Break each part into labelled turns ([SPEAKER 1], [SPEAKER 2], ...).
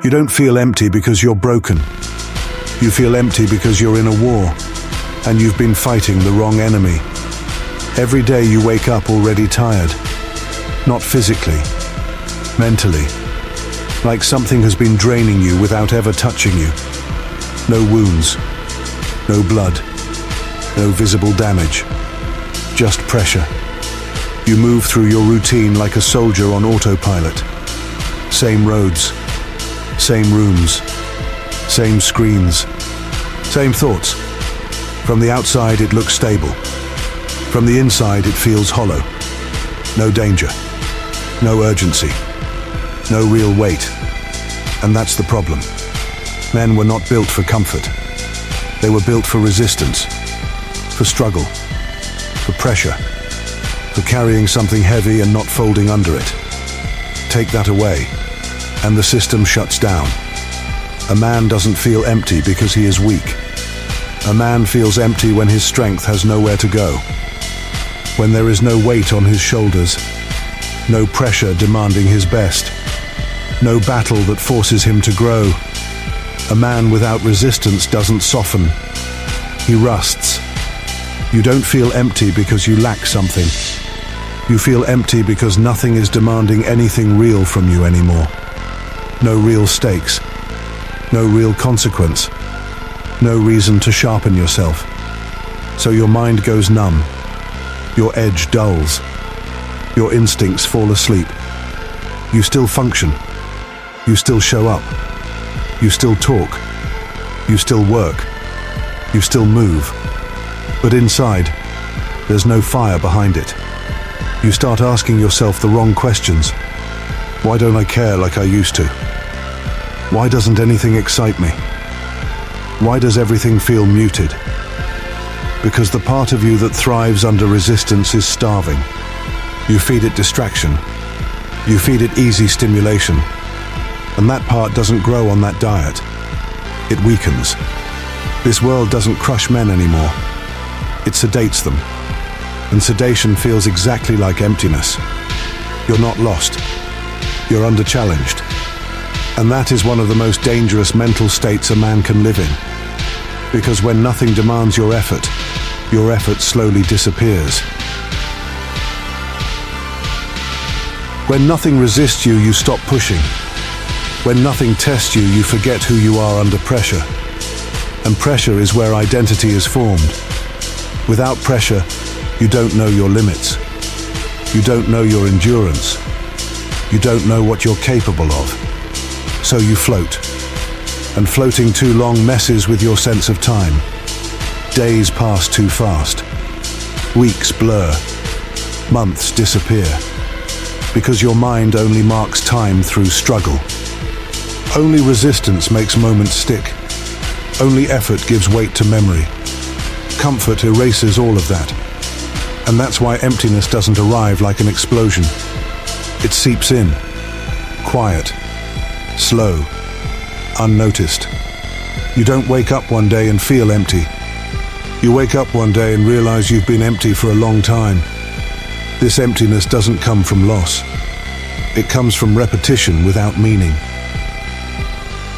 [SPEAKER 1] You don't feel empty because you're broken. You feel empty because you're in a war, and you've been fighting the wrong enemy. Every day you wake up already tired. Not physically, mentally. Like something has been draining you without ever touching you. No wounds, no blood, no visible damage. Just pressure. You move through your routine like a soldier on autopilot. Same roads, same rooms, same screens, same thoughts. From the outside it looks stable. From the inside it feels hollow. No danger, no urgency, no real weight. And that's the problem. Men were not built for comfort. They were built for resistance, for struggle, for pressure, for carrying something heavy and not folding under it. Take that away, and the system shuts down. A man doesn't feel empty because he is weak. A man feels empty when his strength has nowhere to go. When there is no weight on his shoulders, no pressure demanding his best, no battle that forces him to grow. A man without resistance doesn't soften. He rusts. You don't feel empty because you lack something. You feel empty because nothing is demanding anything real from you anymore. No real stakes. No real consequence. No reason to sharpen yourself. So your mind goes numb. Your edge dulls. Your instincts fall asleep. You still function. You still show up. You still talk. You still work. You still move. But inside, there's no fire behind it. You start asking yourself the wrong questions. Why don't I care like I used to? Why doesn't anything excite me? Why does everything feel muted? Because the part of you that thrives under resistance is starving. You feed it distraction. You feed it easy stimulation. And that part doesn't grow on that diet. It weakens. This world doesn't crush men anymore. It sedates them. And sedation feels exactly like emptiness. You're not lost. You're under-challenged. And that is one of the most dangerous mental states a man can live in. Because when nothing demands your effort slowly disappears. When nothing resists you, you stop pushing. When nothing tests you, you forget who you are under pressure. And pressure is where identity is formed. Without pressure, you don't know your limits. You don't know your endurance. You don't know what you're capable of. So you float. And floating too long messes with your sense of time. Days pass too fast. Weeks blur. Months disappear. Because your mind only marks time through struggle. Only resistance makes moments stick. Only effort gives weight to memory. Comfort erases all of that. And that's why emptiness doesn't arrive like an explosion. It seeps in. Quiet. Slow. Unnoticed. You don't wake up one day and feel empty. You wake up one day and realize you've been empty for a long time. This emptiness doesn't come from loss. It comes from repetition without meaning.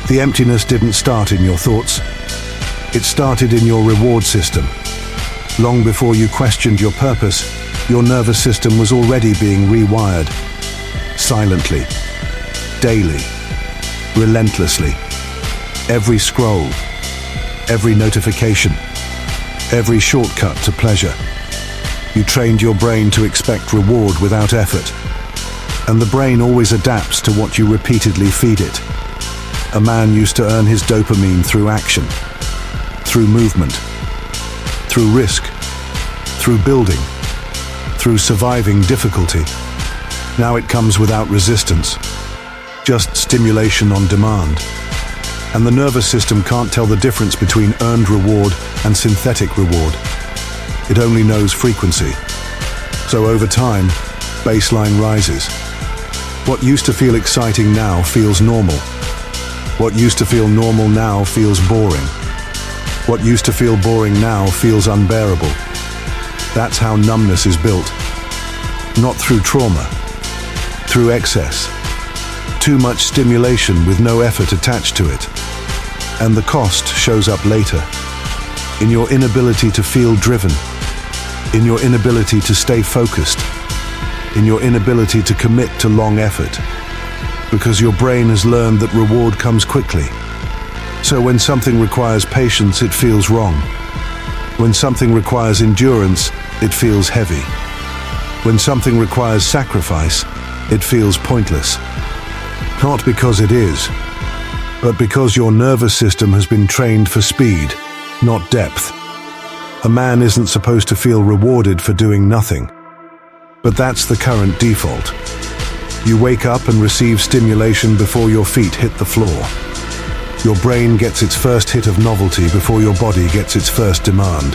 [SPEAKER 1] The emptiness didn't start in your thoughts. It started in your reward system. Long before you questioned your purpose, your nervous system was already being rewired. Silently. Daily. Relentlessly. Every scroll. Every notification. Every shortcut to pleasure. You trained your brain to expect reward without effort. And the brain always adapts to what you repeatedly feed it. A man used to earn his dopamine through action, through movement, through risk, through building, through surviving difficulty. Now it comes without resistance, just stimulation on demand. And the nervous system can't tell the difference between earned reward and synthetic reward. It only knows frequency. So over time, baseline rises. What used to feel exciting now feels normal. What used to feel normal now feels boring. What used to feel boring now feels unbearable. That's how numbness is built. Not through trauma, through excess. too much stimulation with no effort attached to it. And the cost shows up later, in your inability to feel driven, in your inability to stay focused, in your inability to commit to long effort, because your brain has learned that reward comes quickly. So when something requires patience, it feels wrong. When something requires endurance, it feels heavy. When something requires sacrifice, it feels pointless. Not because it is, but because your nervous system has been trained for speed, not depth. A man isn't supposed to feel rewarded for doing nothing. But that's the current default. You wake up and receive stimulation before your feet hit the floor. Your brain gets its first hit of novelty before your body gets its first demand.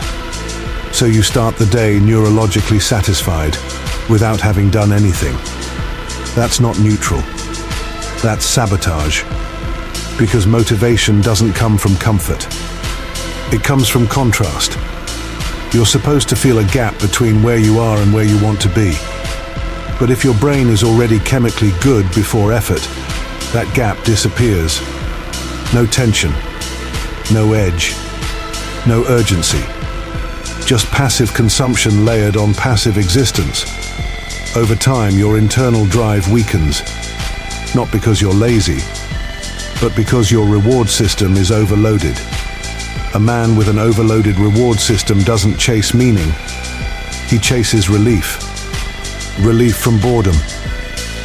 [SPEAKER 1] So you start the day neurologically satisfied without having done anything. That's not neutral. That's sabotage. Because motivation doesn't come from comfort. It comes from contrast. You're supposed to feel a gap between where you are and where you want to be. But if your brain is already chemically good before effort, that gap disappears. No tension, no edge, no urgency. Just passive consumption layered on passive existence. Over time, your internal drive weakens. Not because you're lazy, but because your reward system is overloaded. A man with an overloaded reward system doesn't chase meaning. He chases relief. Relief from boredom.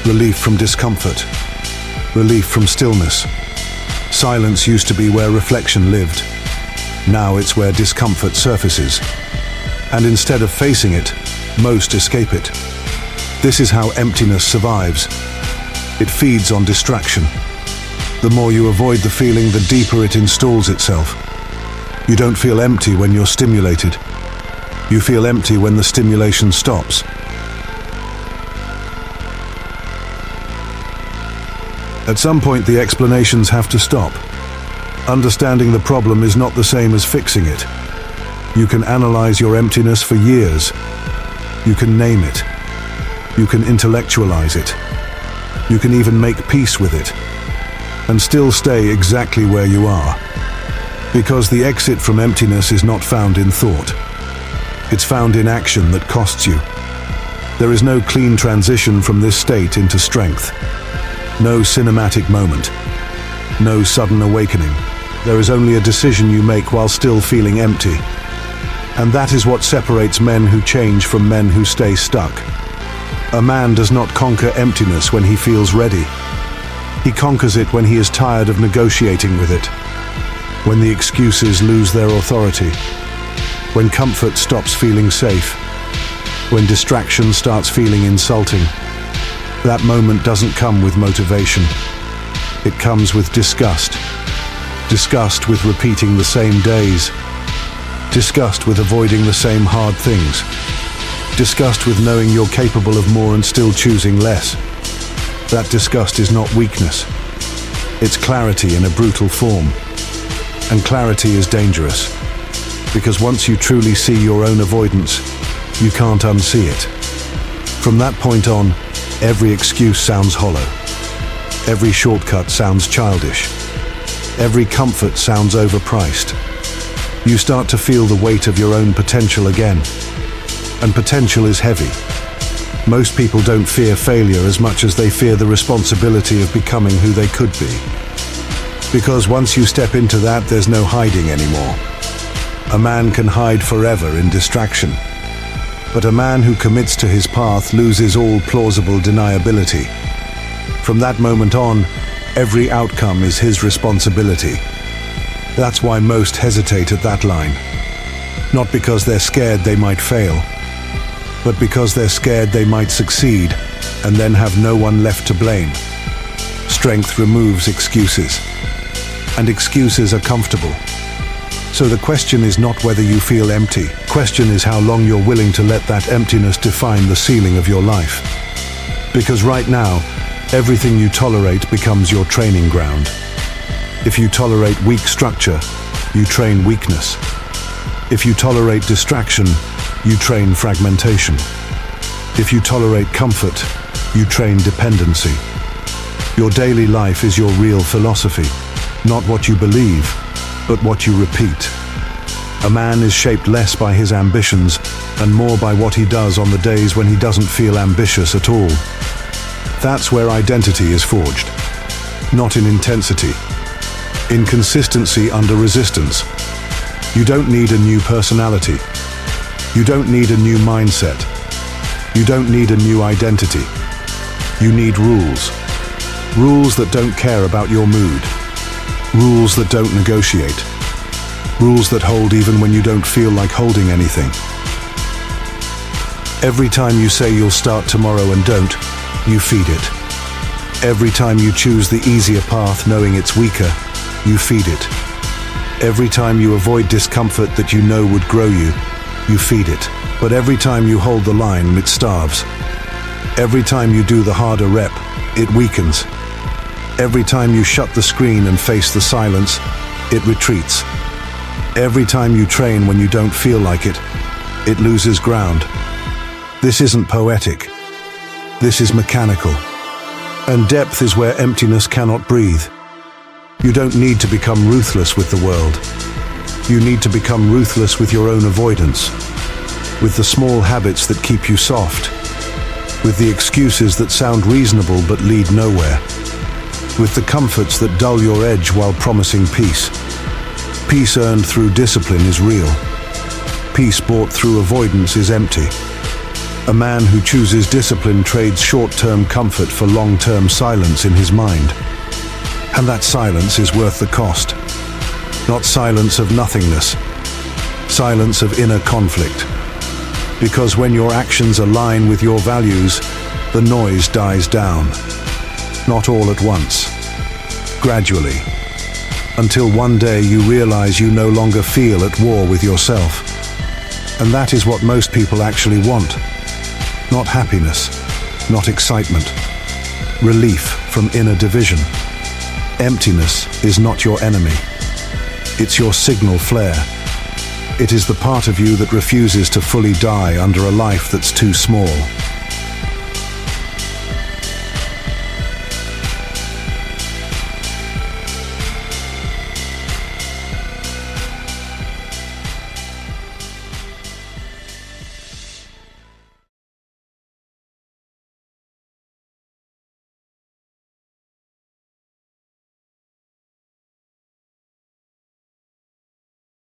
[SPEAKER 1] Relief from discomfort. Relief from stillness. Silence used to be where reflection lived. Now it's where discomfort surfaces. And instead of facing it, most escape it. This is how emptiness survives. It feeds on distraction. The more you avoid the feeling, the deeper it installs itself. You don't feel empty when you're stimulated. You feel empty when the stimulation stops. At some point, the explanations have to stop. Understanding the problem is not the same as fixing it. You can analyze your emptiness for years. You can name it. You can intellectualize it. You can even make peace with it, and still stay exactly where you are. Because the exit from emptiness is not found in thought. It's found in action that costs you. There is no clean transition from this state into strength. No cinematic moment. No sudden awakening. There is only a decision you make while still feeling empty. And that is what separates men who change from men who stay stuck. A man does not conquer emptiness when he feels ready. He conquers it when he is tired of negotiating with it. When the excuses lose their authority. When comfort stops feeling safe. When distraction starts feeling insulting. That moment doesn't come with motivation. It comes with disgust. Disgust with repeating the same days. Disgust with avoiding the same hard things. Disgust with knowing you're capable of more and still choosing less. That disgust is not weakness. It's clarity in a brutal form. And clarity is dangerous. Because once you truly see your own avoidance, you can't unsee it. From that point on, every excuse sounds hollow. Every shortcut sounds childish. Every comfort sounds overpriced. You start to feel the weight of your own potential again. And potential is heavy. Most people don't fear failure as much as they fear the responsibility of becoming who they could be. Because once you step into that, there's no hiding anymore. A man can hide forever in distraction. But a man who commits to his path loses all plausible deniability. From that moment on, every outcome is his responsibility. That's why most hesitate at that line. Not because they're scared they might fail, but because they're scared they might succeed and then have no one left to blame. Strength removes excuses, and excuses are comfortable. So the question is not whether you feel empty. The question is how long you're willing to let that emptiness define the ceiling of your life. Because right now, everything you tolerate becomes your training ground. If you tolerate weak structure, you train weakness. If you tolerate distraction, you train fragmentation. If you tolerate comfort, you train dependency. Your daily life is your real philosophy, not what you believe, but what you repeat. A man is shaped less by his ambitions and more by what he does on the days when he doesn't feel ambitious at all. That's where identity is forged, not in intensity, in consistency under resistance. You don't need a new personality. You don't need a new mindset. You don't need a new identity. You need rules. Rules that don't care about your mood. Rules that don't negotiate. Rules that hold even when you don't feel like holding anything. Every time you say you'll start tomorrow and don't, you feed it. Every time you choose the easier path knowing it's weaker, you feed it. Every time you avoid discomfort that you know would grow you, you feed it. But every time you hold the line, it starves. Every time you do the harder rep, it weakens. Every time you shut the screen and face the silence, it retreats. Every time you train when you don't feel like it, it loses ground. This isn't poetic. This is mechanical. And depth is where emptiness cannot breathe. You don't need to become ruthless with the world. You need to become ruthless with your own avoidance, with the small habits that keep you soft, with the excuses that sound reasonable but lead nowhere, with the comforts that dull your edge while promising peace. Peace earned through discipline is real. Peace bought through avoidance is empty. A man who chooses discipline trades short-term comfort for long-term silence in his mind. And that silence is worth the cost. Not silence of nothingness, silence of inner conflict. Because when your actions align with your values, the noise dies down. Not all at once, gradually, until one day you realize you no longer feel at war with yourself. And that is what most people actually want. Not happiness, not excitement. Relief from inner division. Emptiness is not your enemy. It's your signal flare. It is the part of you that refuses to fully die under a life that's too small.